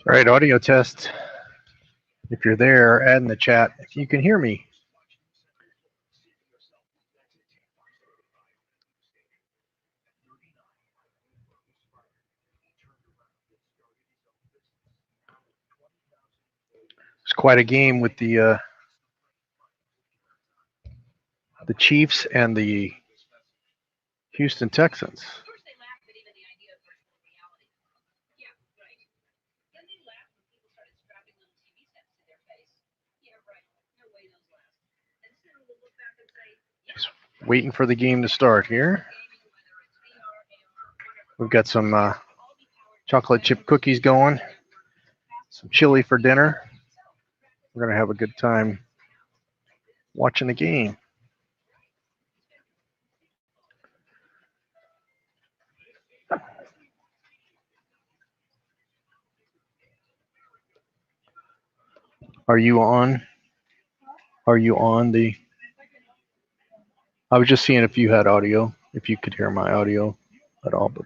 All right, audio test. If you're there, add in the chat if you can hear me. It's quite a game with the Chiefs and the Houston Texans. Just waiting for the game to start here. We've got some chocolate chip cookies going, some chili for dinner. We're going to have a good time watching the game. Are you on? Are you on the? I was just seeing if you had audio, if you could hear my audio at all. But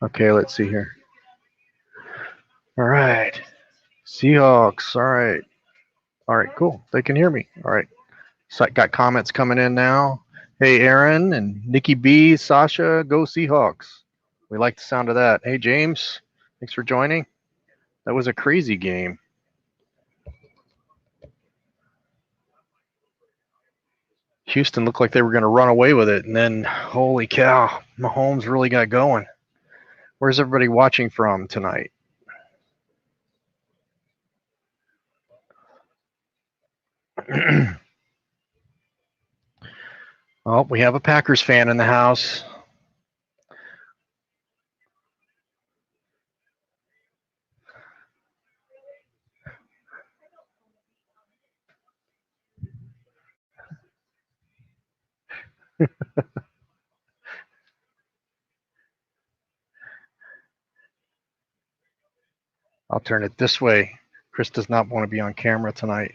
okay, let's see here. All right, Seahawks. All right, cool. They can hear me. All right. So I got comments coming in now. Hey, Aaron and Nikki B, Sasha, go Seahawks. We like the sound of that. Hey, James, thanks for joining. That was a crazy game. Houston looked like they were going to run away with it, and then, holy cow, Mahomes really got going. Where's everybody watching from tonight? Oh, we have a Packers fan in the house. I'll turn it this way. Chris does not want to be on camera tonight.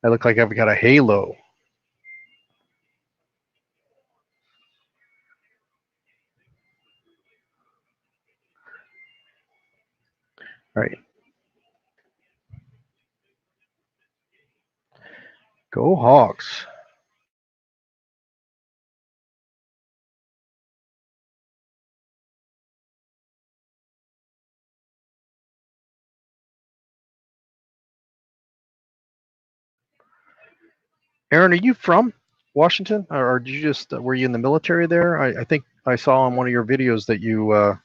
I look like I've got a halo. All right. Go Hawks. Aaron, are you from Washington, or did you just were you in the military there? I think I saw on one of your videos that you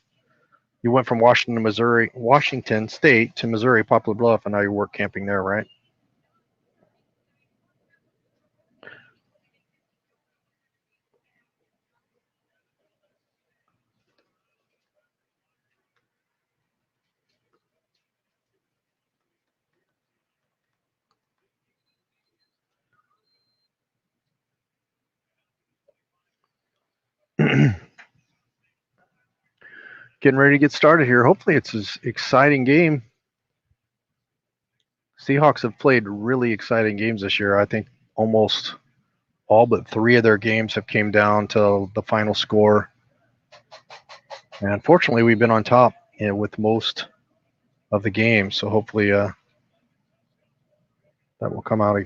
went from Washington State to Missouri, Poplar Bluff, and now you work camping there, right? Getting ready to get started here. Hopefully it's an exciting game. Seahawks have played really exciting games this year. I think almost all but 3 of their games have came down to the final score. And unfortunately, we've been on top with most of the games. So hopefully that will come out.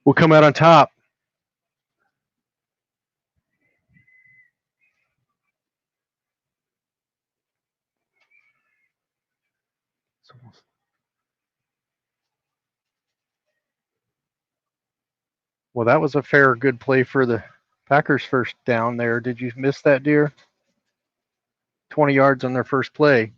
We'll come out on top. Well, that was a fair, good play for the Packers' first down there. Did you miss that, dear? 20 yards on their first play.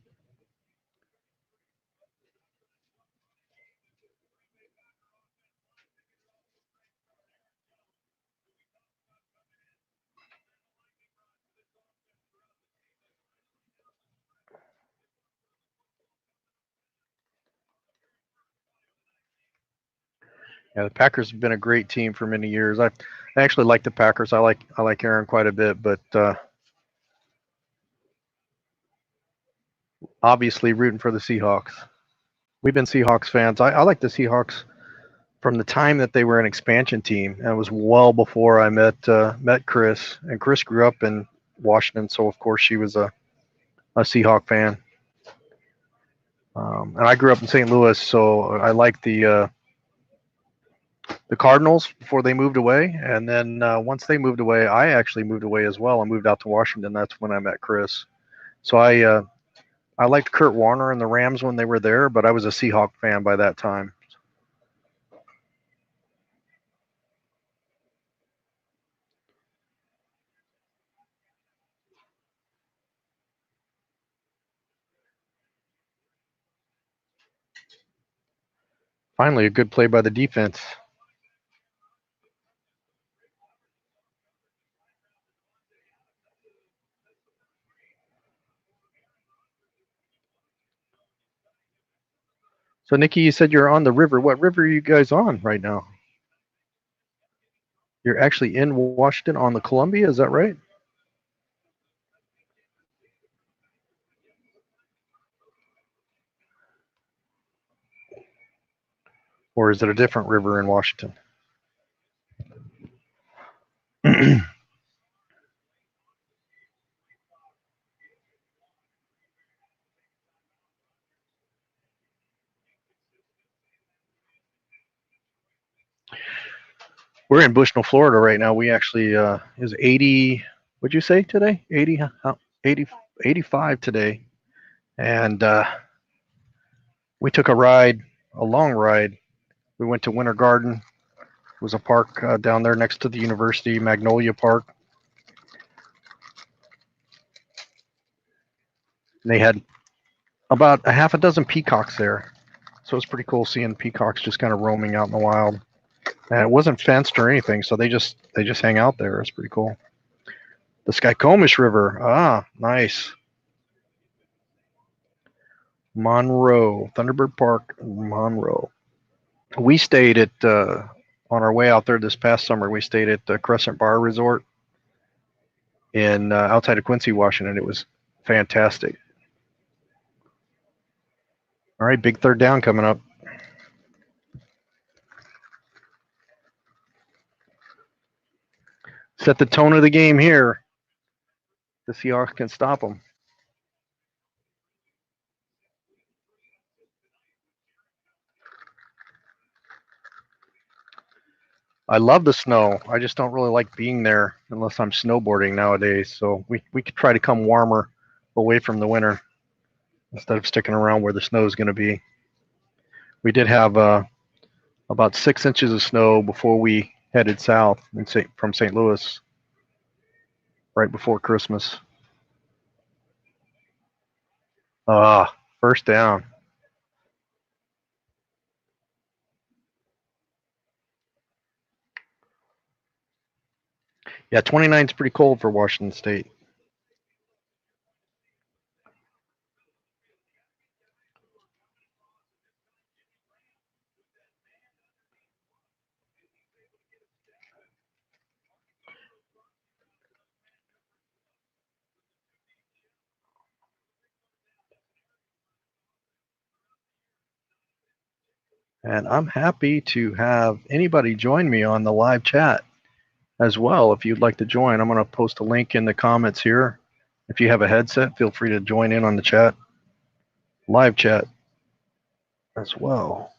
Yeah, the Packers have been a great team for many years. I actually like the Packers. I like Aaron quite a bit, but obviously rooting for the Seahawks. We've been Seahawks fans. I like the Seahawks from the time that they were an expansion team. And it was well before I met Chris. And Chris grew up in Washington, so of course she was a Seahawk fan. And I grew up in St. Louis, so I liked the Cardinals before they moved away, and then once they moved away, I actually moved away as well. I moved out to Washington. That's when I met Chris. So I liked Kurt Warner and the Rams when they were there, but I was a Seahawk fan by that time. Finally, a good play by the defense. So, Nikki, you said you're on the river. What river are you guys on right now? You're actually in Washington on the Columbia, is that right? Or is it a different river in Washington? We're in Bushnell, Florida right now. We actually is 80. What'd you say today? 80, 80, 85 today, and we took a ride, a long ride. We went to Winter Garden. It was a park down there next to the university, Magnolia Park. And they had about a half a dozen peacocks there, so it was pretty cool seeing peacocks just kind of roaming out in the wild. And it wasn't fenced or anything, so they just hang out there. It's pretty cool. The Skycomish River. Ah, nice. Monroe, Thunderbird Park, Monroe. We stayed at on our way out there this past summer. We stayed at the Crescent Bar Resort in outside of Quincy, Washington. It was fantastic. All right, big third down coming up. Set the tone of the game here. The Seahawks can stop them. I love the snow. I just don't really like being there unless I'm snowboarding nowadays. So we could try to come warmer away from the winter instead of sticking around where the snow is going to be. We did have about 6 inches of snow before we headed south from St. Louis right before Christmas. First down. Yeah, 29 is pretty cold for Washington State. And I'm happy to have anybody join me on the live chat as well. If you'd like to join, I'm going to post a link in the comments here. If you have a headset, feel free to join in on the chat, live chat as well.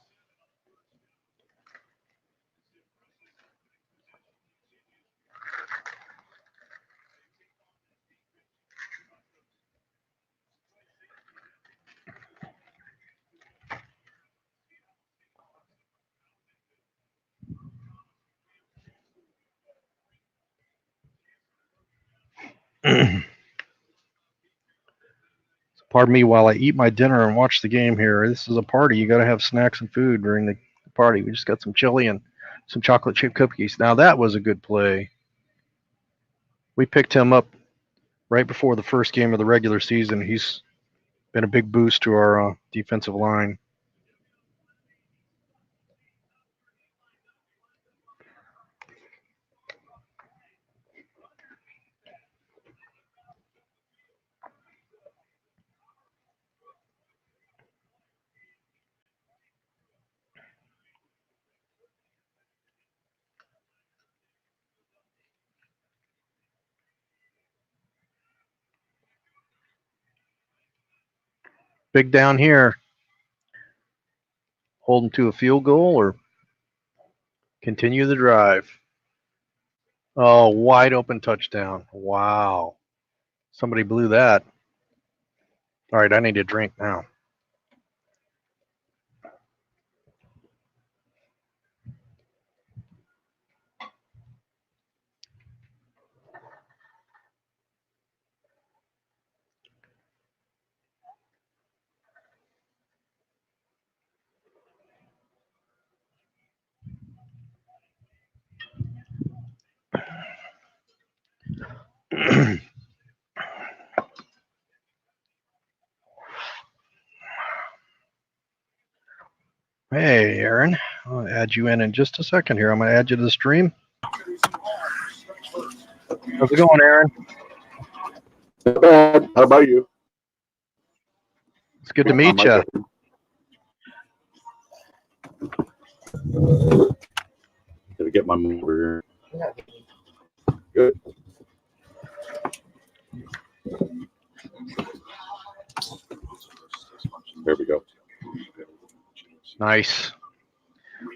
Pardon me while I eat my dinner and watch the game here. This is a party. You got to have snacks and food during the party. We just got some chili and some chocolate chip cookies. Now that was a good play. We picked him up right before the first game of the regular season. He's been a big boost to our defensive line. Big down here. Holding to a field goal or continue the drive. Oh, wide open touchdown. Wow. Somebody blew that. All right, I need a drink now. Hey, Aaron. I'll add you in just a second here. I'm going to add you to the stream. How's it going, Aaron? Not bad. How about you? It's good to meet you. Gotta get my motor here. Good. There we go. Nice.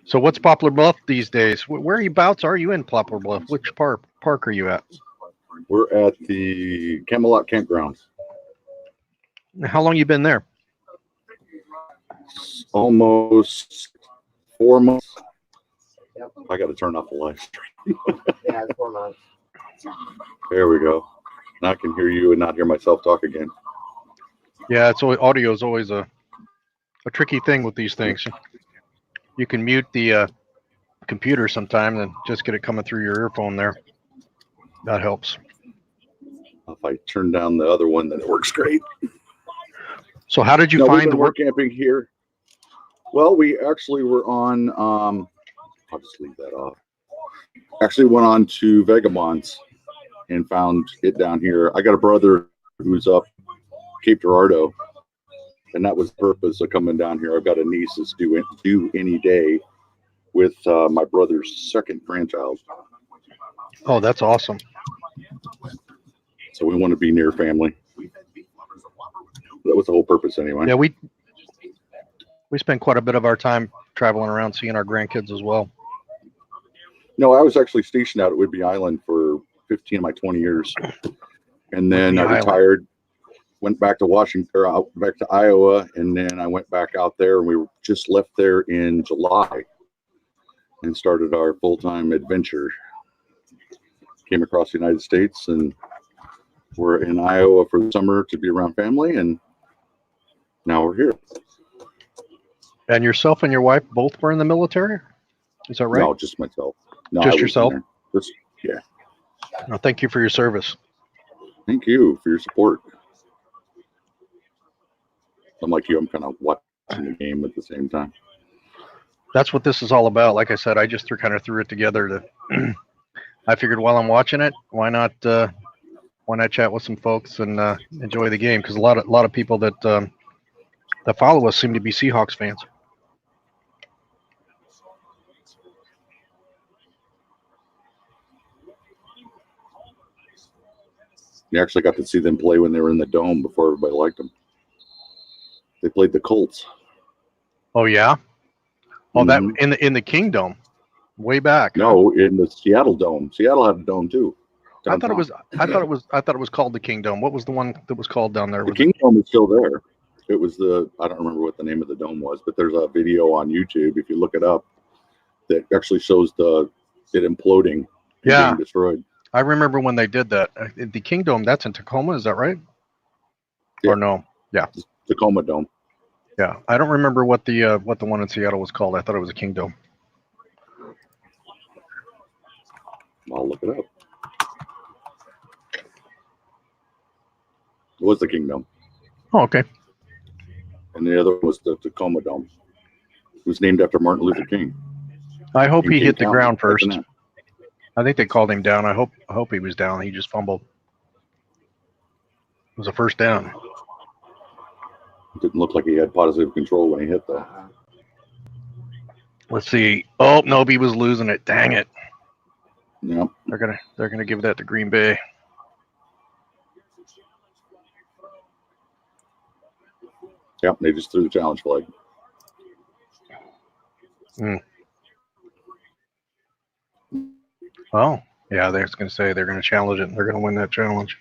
So what's Poplar Bluff these days? Whereabouts are you in Poplar Bluff? Which park are you at? We're at the Camelot Campground. How long you been there? Almost 4 months. I got to turn off the live stream. Yeah, it's 4 months. There we go. Now I can hear you and not hear myself talk again. Yeah, it's always, audio is always a tricky thing with these things. You can mute the computer sometime and just get it coming through your earphone there. That helps. If I turn down the other one, then it works great. So how did you find the work camping here? Well, we actually were on, I'll just leave that off. Actually went on to Vagabonds and found it down here. I got a brother who's up Cape Girardeau, and that was the purpose of coming down here. I've got a niece that's due any day with my brother's second grandchild. Oh, that's awesome. So we want to be near family. That was the whole purpose anyway. Yeah, we spend quite a bit of our time traveling around seeing our grandkids as well. No, I was actually stationed out at Whidbey Island for 15 of my 20 years. And then I retired, went back to Washington, or back to Iowa, and then I went back out there, and we just left there in July and started our full-time adventure. Came across the United States, and we're in Iowa for the summer to be around family, and now we're here. And yourself and your wife both were in the military? Is that right? No, just myself. No, just yourself? Just, yeah. No, thank you for your service. Thank you for your support. I'm like you, I'm kind of watching the game at the same time. That's what this is all about. Like I said, I just kind of threw it together to I figured while I'm watching it, why not chat with some folks and enjoy the game, because a lot of people that follow us seem to be Seahawks fans. You actually got to see them play when they were in the dome before everybody liked them. They played the Colts. Oh yeah. Oh, that in the Kingdom, way back. No, in the Seattle dome. Seattle had a dome too. Downtown. I thought it was called the Kingdom. What was the one that was called down there? The Kingdom is still there. It was I don't remember what the name of the dome was, but there's a video on YouTube if you look it up that actually shows it imploding, being destroyed. I remember when they did that. The Kingdom, that's in Tacoma, is that right? Yeah. Or no? Yeah. Tacoma Dome. Yeah, I don't remember what the one in Seattle was called. I thought it was a Kingdom. I'll look it up. It was the Kingdom. Oh, okay. And the other was the Tacoma Dome. It was named after Martin Luther King. I hope he hit the ground first. I think they called him down. I hope he was down. He just fumbled. It was a first down. It didn't look like he had positive control when he hit though. Let's see. Oh no, he was losing it. Dang it. Yep. They're gonna give that to Green Bay. Yep, they just threw the challenge flag. Oh, yeah, they're going to say they're going to challenge it. And they're going to win that challenge.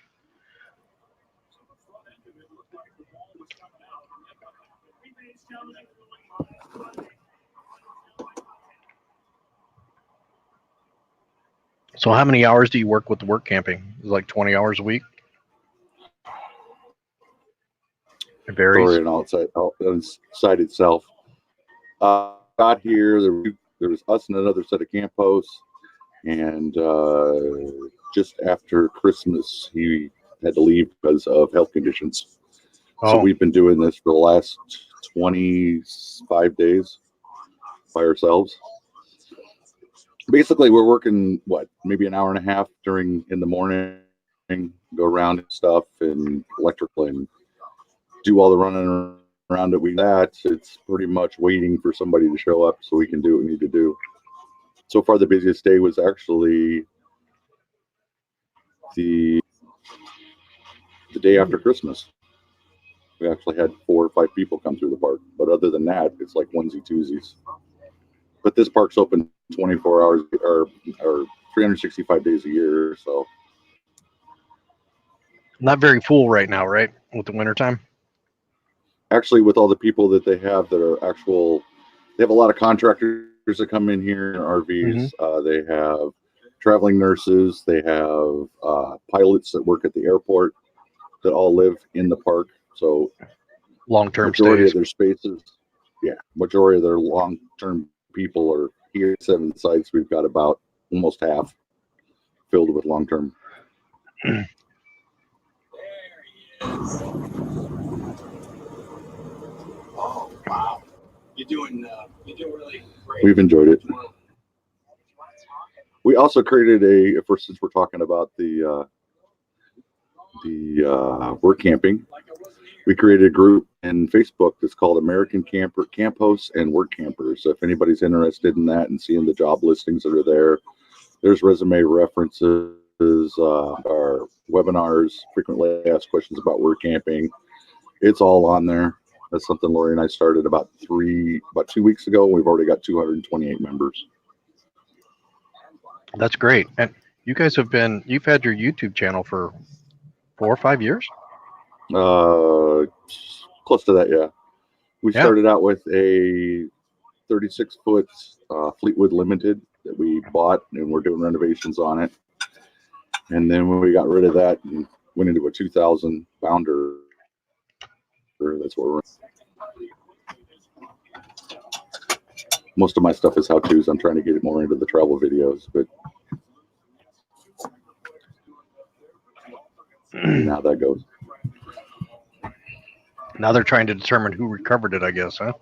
So how many hours do you work with the work camping? Is it like 20 hours a week? It varies. Story and outside itself. Got here, there was us and another set of camp hosts, and just after Christmas, he had to leave because of health conditions. Oh. So we've been doing this for the last 25 days by ourselves. Basically, we're working, maybe an hour and a half in the morning, go around and stuff and electrical and do all the running around that. It's pretty much waiting for somebody to show up so we can do what we need to do. So far, the busiest day was actually the day after Christmas. We actually had 4 or 5 people come through the park, but other than that, it's like onesie twosies. But this park's open 24 hours or 365 days a year, so not very full right now, right? With the wintertime? Actually, with all the people that they have that are they have a lot of contractors that come in here in RVs. Mm-hmm. They have traveling nurses. They have pilots that work at the airport that all live in the park. So long-term majority stays. Of their spaces, majority of their long-term people are here at 7 sites. We've got about almost half filled with long-term. Oh, wow. You're doing really great. We've enjoyed it. We also created since we're talking about the work camping, we created a group in Facebook that's called American Camp Hosts and Work Campers. So if anybody's interested in that and seeing the job listings that are there's resume references, our webinars, frequently asked questions about work camping. It's all on there. That's something Lori and I started about 2 weeks ago. We've already got 228 members. That's great. And you guys you've had your YouTube channel for 4 or 5 years? Close to that, yeah. We started out with a 36-foot Fleetwood Limited that we bought, and we're doing renovations on it. And then when we got rid of that and went into a 2,000 pounder, that's where we're at. Most of my stuff is how-tos. I'm trying to get it more into the travel videos, but how that goes. Now they're trying to determine who recovered it, I guess, huh?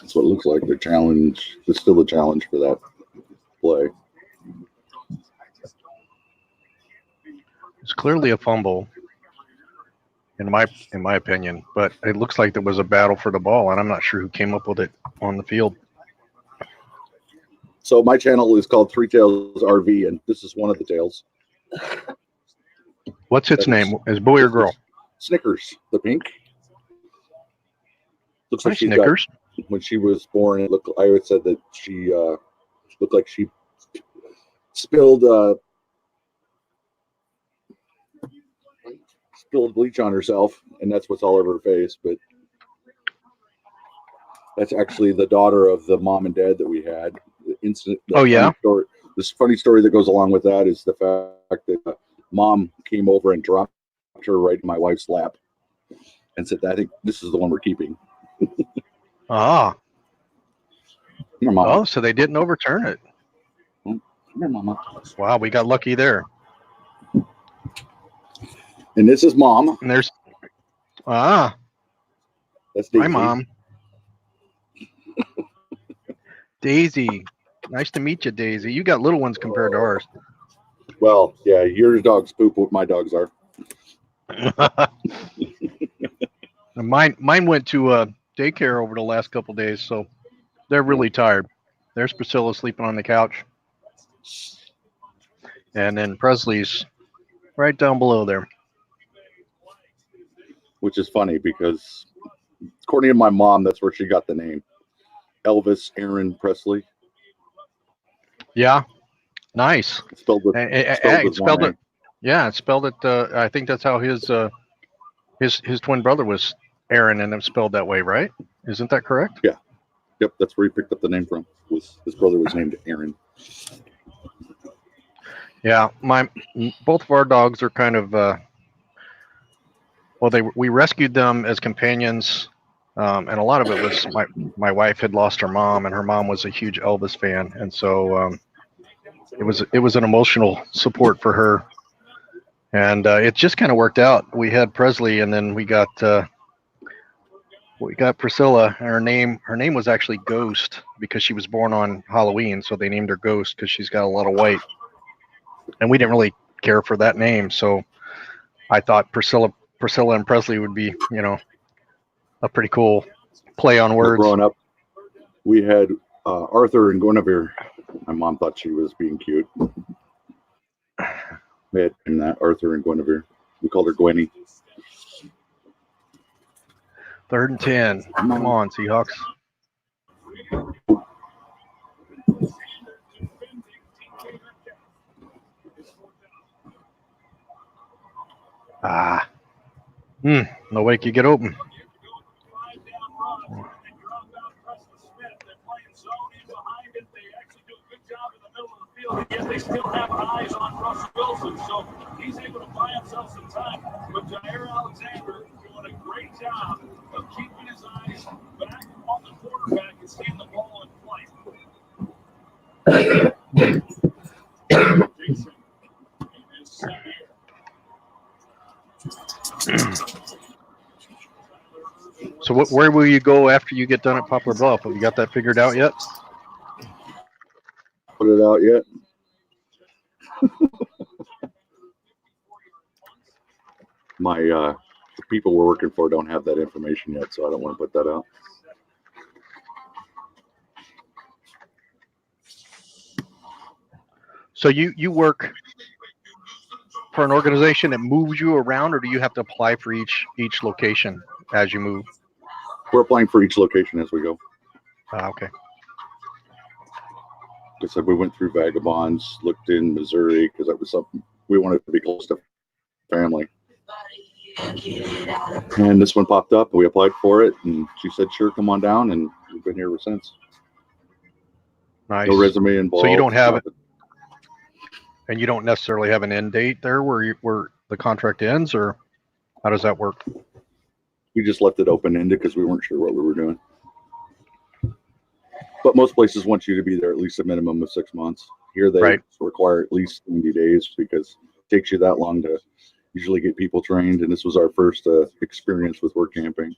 That's what it looks like. There's still a challenge for that play. It's clearly a fumble, in my opinion, but it looks like there was a battle for the ball, and I'm not sure who came up with it on the field. So my channel is called Three Tails RV, and this is one of the tails. What's its name? Is boy or girl? Snickers, the pink. Looks like Snickers. When she was born, I always said that she looked like she spilled bleach on herself, and that's what's all over her face. But that's actually the daughter of the mom and dad that we had. The incident. This funny story that goes along with that is the fact that mom came over and dropped her right in my wife's lap and said, "I think this is the one we're keeping." Ah. Here, Mama. Oh, so they didn't overturn it. Here, Mama. Wow, we got lucky there. And this is Mom. And there's that's Daisy. Hi, Mom. Daisy. Nice to meet you, Daisy. You got little ones compared to ours. Well, yeah, your dogs poop what my dogs are. Mine went to daycare over the last couple of days, so they're really tired. There's Priscilla sleeping on the couch, and then Presley's right down below there. which is funny because according to my mom, that's where she got the name. Elvis Aaron Presley. Yeah, nice. It's spelled with, spelled it. Yeah, it's spelled it. I think that's how his twin brother was Aaron, and it's spelled that way, right? Isn't that correct? Yeah. Yep, that's where he picked up the name from. His brother was named Aaron. Yeah, both of our dogs are kind of we rescued them as companions, and a lot of it was my wife had lost her mom, and her mom was a huge Elvis fan, and so it was an emotional support for her, and it just kind of worked out. We had Presley, and then we got Priscilla. And her name was actually Ghost because she was born on Halloween, so they named her Ghost because she's got a lot of white. And we didn't really care for that name, so I thought Priscilla and Presley would be, a pretty cool play on words. Growing up, we had Arthur and Guinevere. My mom thought she was being cute. We had named that Arthur and Guinevere. We called her Gwenny. 3rd and 10. Come on, Seahawks. No way you get open. Yet they still have eyes on Russell Wilson, so he's able to buy himself some time. But Jair Alexander doing a great job of keeping his eyes back on the quarterback and seeing the ball in play. Jason is set here. So where will you go after you get done at Poplar Bluff? Have you got that figured out yet? Put it out yet? The people we're working for don't have that information yet, so I don't want to put that out. So you work for an organization that moves you around, or do you have to apply for each location as you move? We're applying for each location as we go. Okay. Like I said, we went through Vagabonds, looked in Missouri because that was something we wanted to be close to family. And this one popped up, and we applied for it, and she said, "Sure, come on down," and we've been here ever since. Nice. No resume involved. So you don't have it, and you don't necessarily have an end date there where the contract ends, or how does that work? We just left it open-ended because we weren't sure what we were doing. But most places want you to be there at least a minimum of 6 months. Here they require at least 90 days because it takes you that long to usually get people trained. And this was our first experience with work camping.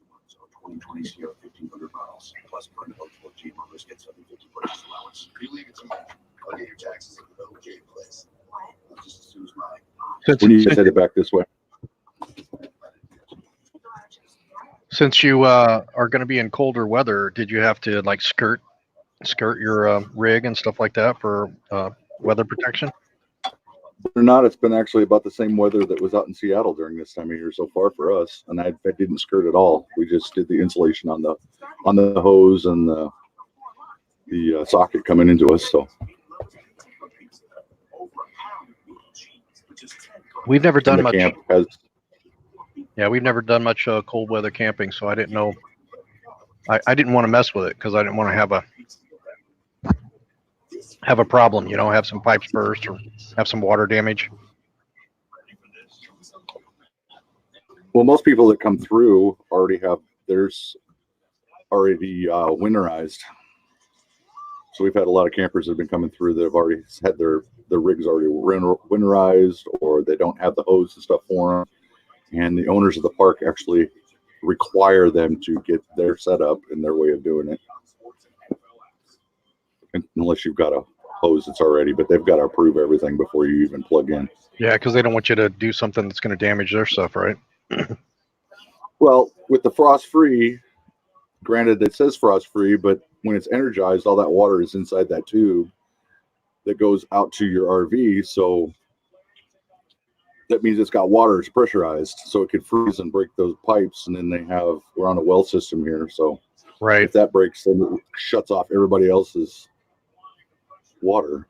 2020 CO 1,500 miles plus burn eligible Jeep or risk at 750 purchase allowance. You leave it to me. I'll get your taxes at the okay place. Just as soon as my. When you headed back this way. Since you are going to be in colder weather, did you have to like skirt your rig and stuff like that for weather protection? Or not, it's been actually about the same weather that was out in Seattle during this time of year so far for us, and I didn't skirt at all. We just did the insulation on the hose and the socket coming into us. So we've never done much. We've never done much cold weather camping, so I didn't know. I didn't want to mess with it because I didn't want to have a problem, have some pipes burst or have some water damage. Well, most people that come through already have theirs already winterized. So we've had a lot of campers that have been coming through that have already had their rigs already winterized, or they don't have the hose and stuff for them. And the owners of the park actually require them to get their setup and their way of doing it. Unless you've got a hose that's already, but they've got to approve everything before you even plug in. Yeah, because they don't want you to do something that's going to damage their stuff, right? Well, with the frost-free, granted it says frost-free, but when it's energized, all that water is inside that tube that goes out to your RV. So that means it's got water, it's pressurized, so it could freeze and break those pipes. And then we're on a well system here, so Right. if that breaks, then it shuts off everybody else's water.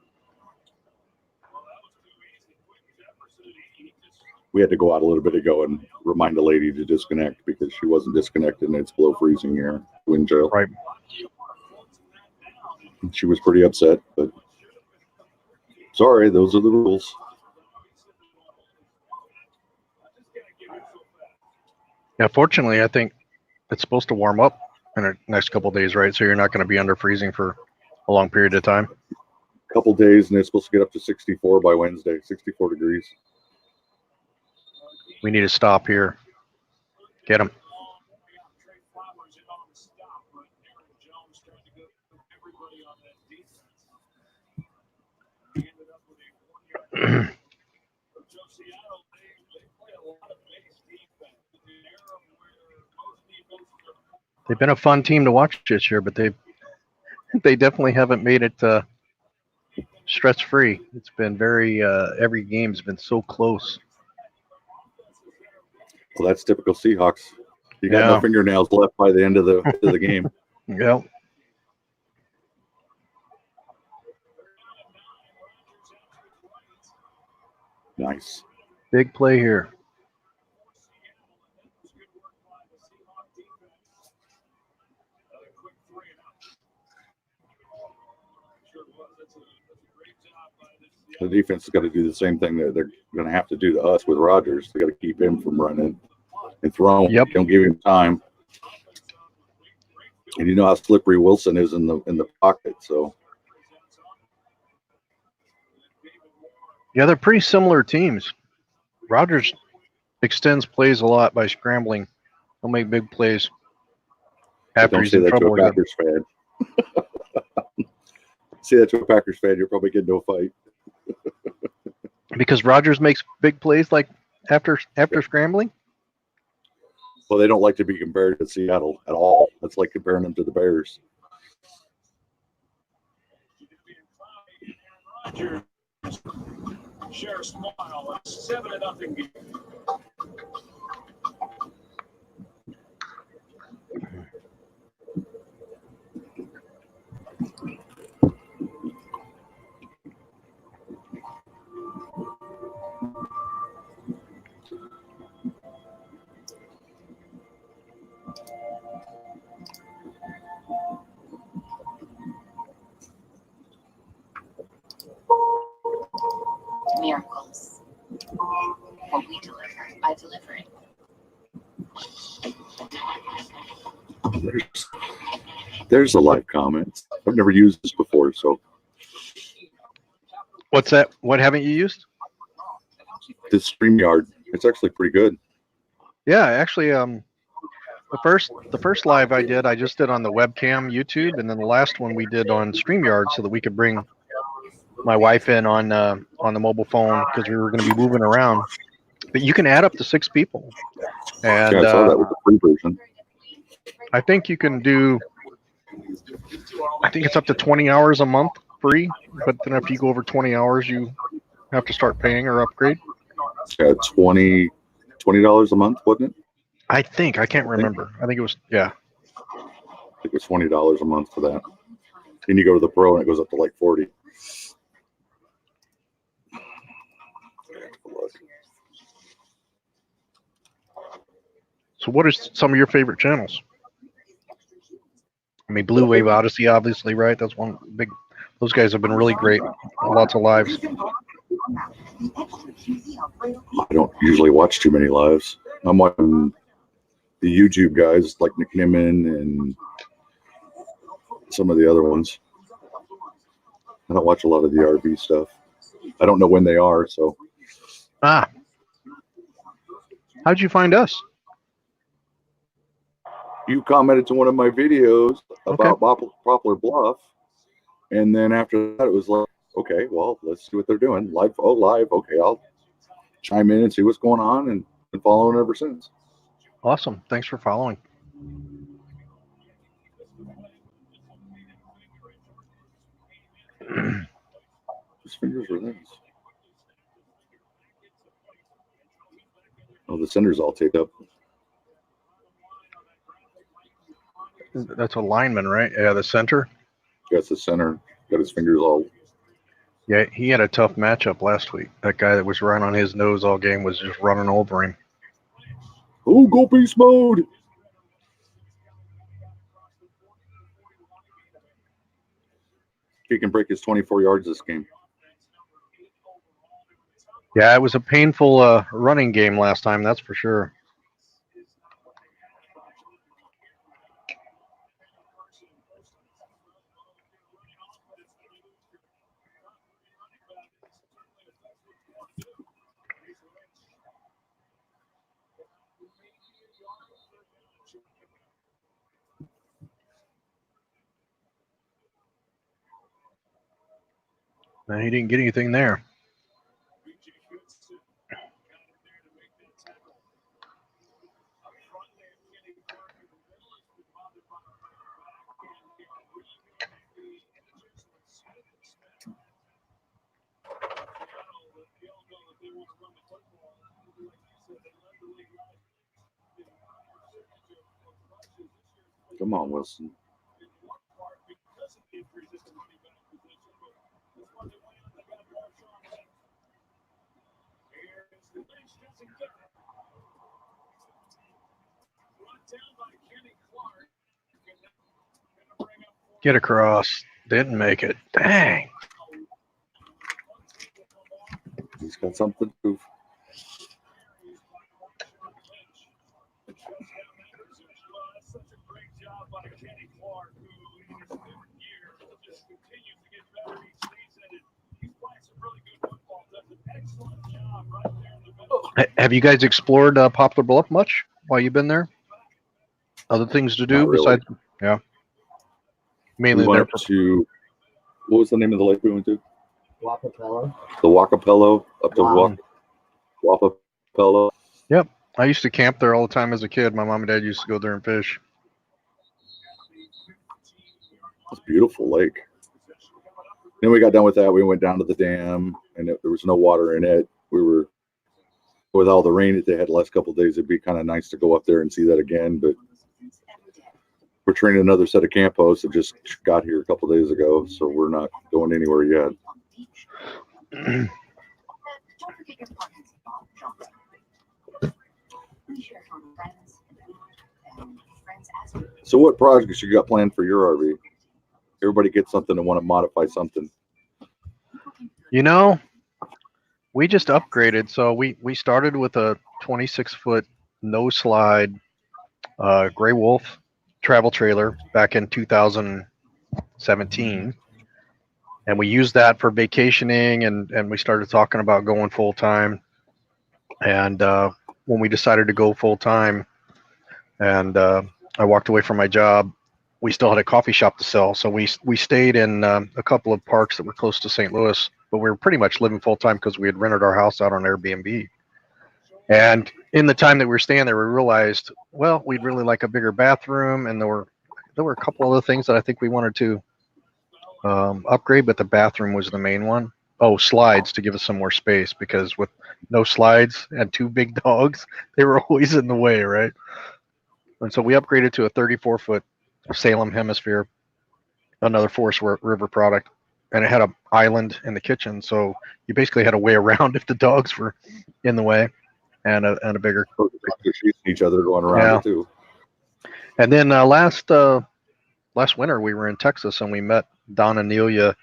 We had to go out a little bit ago and remind the lady to disconnect because she wasn't disconnected, and it's below freezing here, wind chill. Right. She was pretty upset, but sorry, those are the rules. Yeah, fortunately, I think it's supposed to warm up in the next couple of days, right? So you're not going to be under freezing for a long period of time. Couple days, and it's supposed to get up to 64 by Wednesday, 64 degrees. We need to stop here. Get him. They've been a fun team to watch this year, but they definitely haven't made it stress-free. It's been very every game's been so close. Well, that's typical Seahawks. You got no fingernails left by the end of the game. Yep. Nice. Big play here. The defense has got to do the same thing that they're going to have to do to us with Rodgers. They got to keep him from running and throwing. Yep. Don't give him time. And you know how slippery Wilson is in the pocket. So yeah, they're pretty similar teams. Rodgers extends plays a lot by scrambling. He'll make big plays after he's in trouble. Don't say that to a Packers fan. Say that to a Packers fan, you'll probably get no fight. Because Rodgers makes big plays like after scrambling? Well, they don't like to be compared to Seattle at all. That's like comparing them to the Bears. Rodgers share a smile. 7-0 game. Miracles. What we deliver, I deliver it. There's a live comment. I've never used this before, so. What's that? What haven't you used? This StreamYard. It's actually pretty good. Yeah, actually, the first live I just did on the webcam YouTube, and then the last one we did on StreamYard so that we could bring my wife in on the mobile phone because we were going to be moving around. But you can add up to 6 people, and yeah, I saw that with the free version. I think you can do. I think it's up to 20 hours a month free, but then if you go over 20 hours, you have to start paying or upgrade. Yeah, $20 a month, wasn't it? I can't remember. I think it was, yeah. I think it was $20 a month for that. Then you go to the Pro and it goes up to like 40. So what are some of your favorite channels? I mean, Blue Wave Odyssey, obviously, right? That's one big. Those guys have been really great. Lots of lives. I don't usually watch too many lives. I'm watching the YouTube guys like Nick Nimmin and some of the other ones. I don't watch a lot of the RV stuff. I don't know when they are, so. How'd you find us? You commented to one of my videos about Poplar Bluff, and then after that it was like, okay, well, let's see what they're doing. Live. Okay, I'll chime in and see what's going on, and been following ever since. Awesome. Thanks for following. Whose fingers are these? Oh, the center's all taped up. That's a lineman, right? Yeah, the center. That's the center. Got his fingers all. Yeah, he had a tough matchup last week. That guy that was running on his nose all game was just running over him. Oh, go beast mode! He can break his 24 yards this game. Yeah, it was a painful running game last time, that's for sure. No, he didn't get anything there. Come on, Wilson. Get across. Didn't make it. Dang. He's got something to prove. Have you guys explored Poplar Bluff much while you've been there? Other things to do Not really. besides, yeah. Mainly We there. went to, what was the name of the lake we went to? Wapapello. The Wakapello, up to Wow. Wapapello. Yep. I used to camp there all the time as a kid. My mom and dad used to go there and fish. It's a beautiful lake. Then we got done with that. We went down to the dam, and there was no water in it. We were, with all the rain that they had the last couple of days, it'd be kind of nice to go up there and see that again. But we're training another set of camp hosts that just got here a couple of days ago, so we're not going anywhere yet. So what projects you got planned for your RV? Everybody gets something and want to modify something. You know, we just upgraded. So we started with a 26-foot no slide Gray Wolf travel trailer back in 2017. And we used that for vacationing, and we started talking about going full time. And when we decided to go full time, and I walked away from my job, we still had a coffee shop to sell. So we stayed in a couple of parks that were close to St. Louis, but we were pretty much living full time because we had rented our house out on Airbnb. And in the time that we were staying there, we realized, well, we'd really like a bigger bathroom, and there were a couple other things that I think we wanted to upgrade, but the bathroom was the main one. Oh, slides to give us some more space, because with no slides and two big dogs, they were always in the way, right? And so we upgraded to a 34-foot Salem Hemisphere, another Forest River product, and it had an island in the kitchen, so you basically had a way around if the dogs were in the way, and a bigger. They're chasing each other going around it too. And then last winter we were in Texas, and we met Don and Nelia,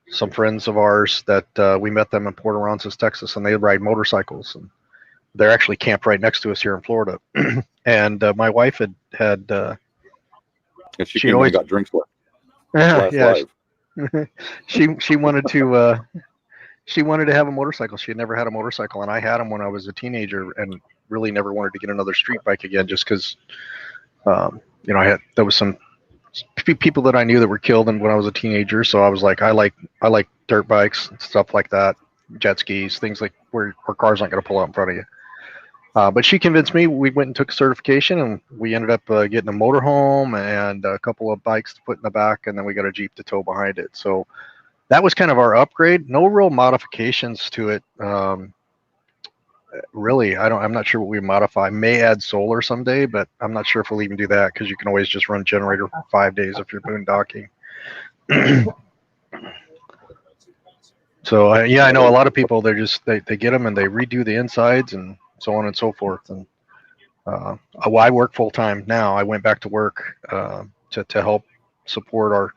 some friends of ours that we met them in Port Aransas, Texas, and they ride motorcycles, and they're actually camped right next to us here in Florida. And my wife had and she came always got drinks left. she wanted to she wanted to have a motorcycle. She had never had a motorcycle, and I had them when I was a teenager, and really never wanted to get another street bike again, just because there was some people that I knew that were killed when I was a teenager. So I was like, I like dirt bikes and stuff like that, jet skis, things like where cars aren't going to pull out in front of you. But she convinced me. We went and took certification, and we ended up getting a motorhome and a couple of bikes to put in the back, and then we got a Jeep to tow behind it. So that was kind of our upgrade. No real modifications to it. really, I'm not sure what we modify. May add solar someday, but I'm not sure if we'll even do that because you can always just run generator for 5 days if you're boondocking. So yeah, I know a lot of people. They get them and they redo the insides and so on and so forth. And well, I work full time now. I went back to work to help support our,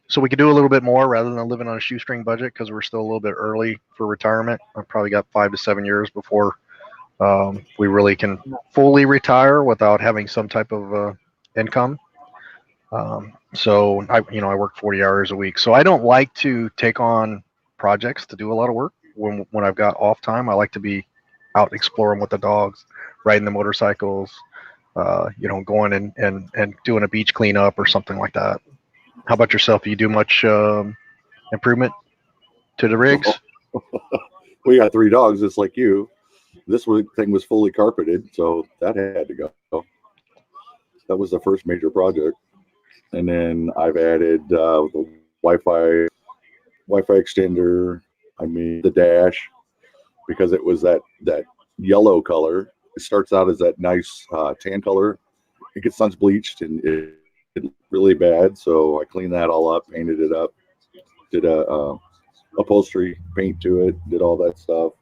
so we could do a little bit more rather than living on a shoestring budget because we're still a little bit early for retirement. I've probably got 5 to 7 years before we really can fully retire without having some type of income. So I work 40 hours a week. So I don't like to take on projects to do a lot of work when I've got off time. I like to be out exploring with the dogs, riding the motorcycles, going and doing a beach cleanup or something like that. How about yourself? Do you do much improvement to the rigs? We got 3 dogs just like you. This thing was fully carpeted, so that had to go. That was the first major project. And then I've added the Wi-Fi extender. I mean the dash, because it was that yellow color. It starts out as that nice tan color. It gets suns bleached and it really bad. So I cleaned that all up, painted it up, did a upholstery paint to it, did all that stuff.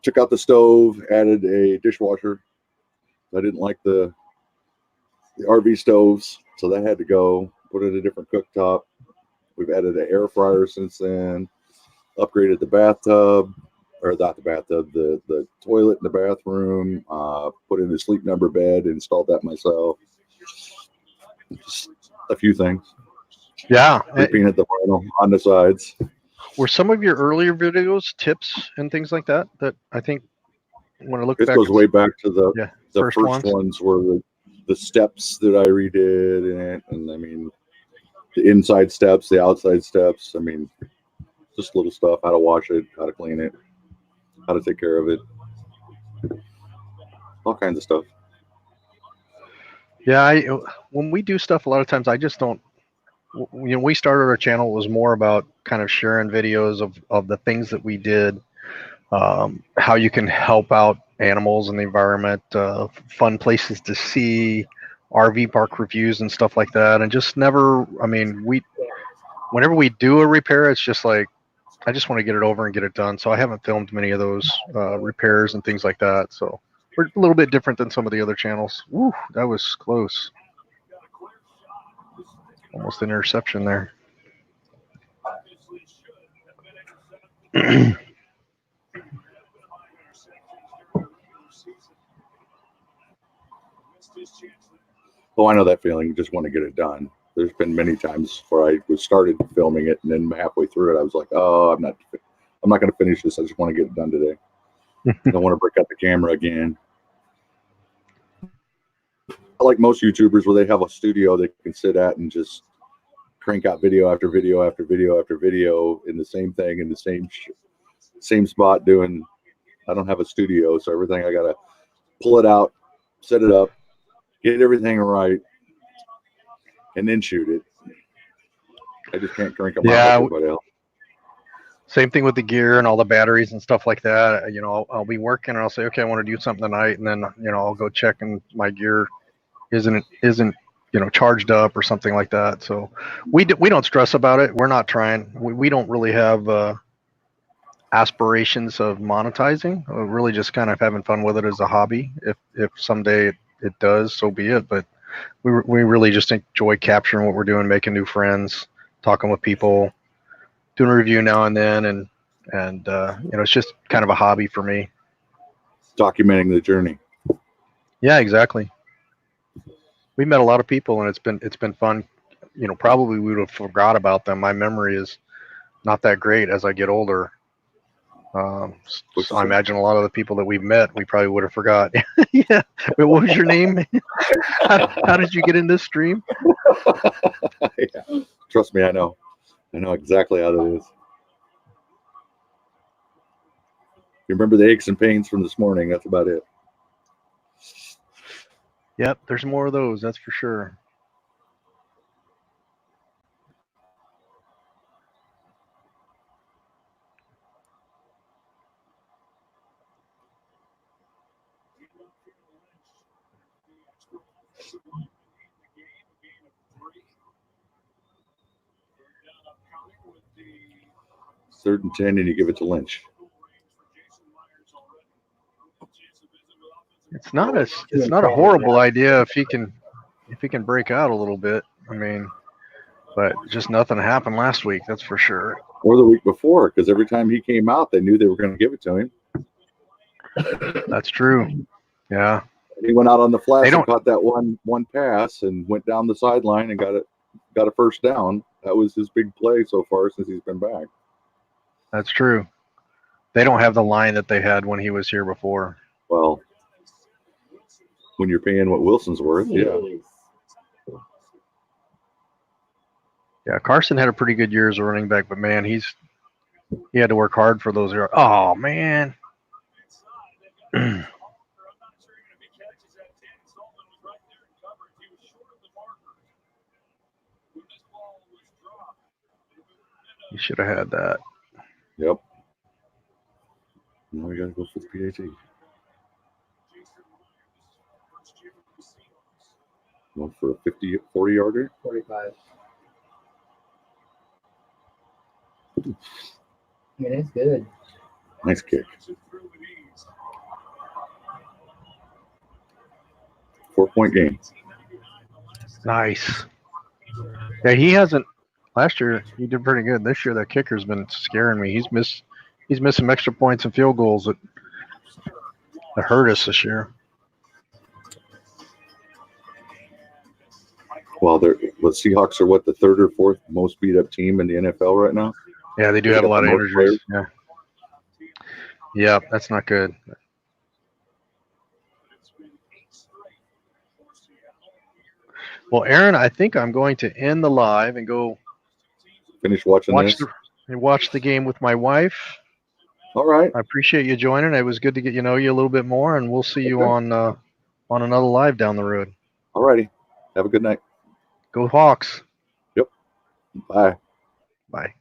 Took out the stove, added a dishwasher. I didn't like the RV stoves, so that had to go. Put in a different cooktop. We've added an air fryer since then. Upgraded the bathtub, or not the bathtub, the toilet in the bathroom. Put in a sleep number bed, installed that myself. Just a few things. Yeah. Repainted the vinyl on the sides. Were some of your earlier videos tips and things like that I think when I look this back, goes way back to the first ones were the steps that I redid, and I mean the inside steps, the outside steps. I mean, just little stuff: how to wash it, how to clean it, how to take care of it, all kinds of stuff. Yeah, when we do stuff, a lot of times I just don't. We started our channel, it was more about kind of sharing videos of the things that we did, how you can help out animals in the environment, fun places to see, RV park reviews and stuff like that. And just never, I mean, whenever we do a repair, it's just like, I just want to get it over and get it done. So I haven't filmed many of those repairs and things like that. So we're a little bit different than some of the other channels. Woo, that was close. Almost an interception there. Oh, I know that feeling. You just want to get it done. There's been many times where I was started filming it, and then halfway through it, I was like, "Oh, I'm not going to finish this. I just want to get it done today. I don't want to break out the camera again." I like most YouTubers where they have a studio they can sit at and just crank out video after video after video after video in the same thing in the same spot doing. I don't have a studio, so everything I gotta pull it out, set it up, get everything right, and then shoot it. I just can't crank them out like everybody else. Same thing with the gear and all the batteries and stuff like that. I'll be working and I'll say, okay, I want to do something tonight, and then I'll go check and my gear isn't charged up or something like that. So we don't stress about it. We're not trying. We don't really have aspirations of monetizing. We're really just kind of having fun with it as a hobby. If someday it does, so be it. But we really just enjoy capturing what we're doing, making new friends, talking with people, doing a review now and then, and it's just kind of a hobby for me. Documenting the journey. Yeah, exactly. We met a lot of people, and it's been fun. Probably we would have forgot about them. My memory is not that great as I get older. So I imagine a lot of the people that we've met, we probably would have forgot. Yeah. Wait, what was your name? How did you get in this stream? Yeah. Trust me, I know exactly how that is. You remember the aches and pains from this morning? That's about it. Yep, there's more of those, that's for sure. Third and 10, and you give it to Lynch. It's not a horrible idea if he can break out a little bit. I mean, but just nothing happened last week, that's for sure. Or the week before, because every time he came out, they knew they were going to give it to him. That's true. Yeah. He went out on the flash and caught that one pass and went down the sideline and got a first down. That was his big play so far since he's been back. That's true. They don't have the line that they had when he was here before. Well, when you're paying what Wilson's worth, yeah. Yeah, Carson had a pretty good year as a running back, but man, he had to work hard for those. Oh man. You should have had that. Yep. Now we got to go for the PAT. Going for a 40-yarder? 45. Yeah, that's good. Nice kick. 4-point game. Nice. Yeah, he hasn't. Last year he did pretty good. This year that kicker's been scaring me. He's missing extra points and field goals that hurt us this year. Well, the Seahawks are the third or fourth most beat up team in the NFL right now. Yeah, they do have a lot of injuries. Yeah. Yeah, that's not good. Well, Aaron, I think I'm going to end the live and go finish watching watch the game with my wife. All right. I appreciate you joining. It was good to get you a little bit more, and we'll see you on another live down the road. All righty. Have a good night. Go Hawks. Yep. Bye. Bye.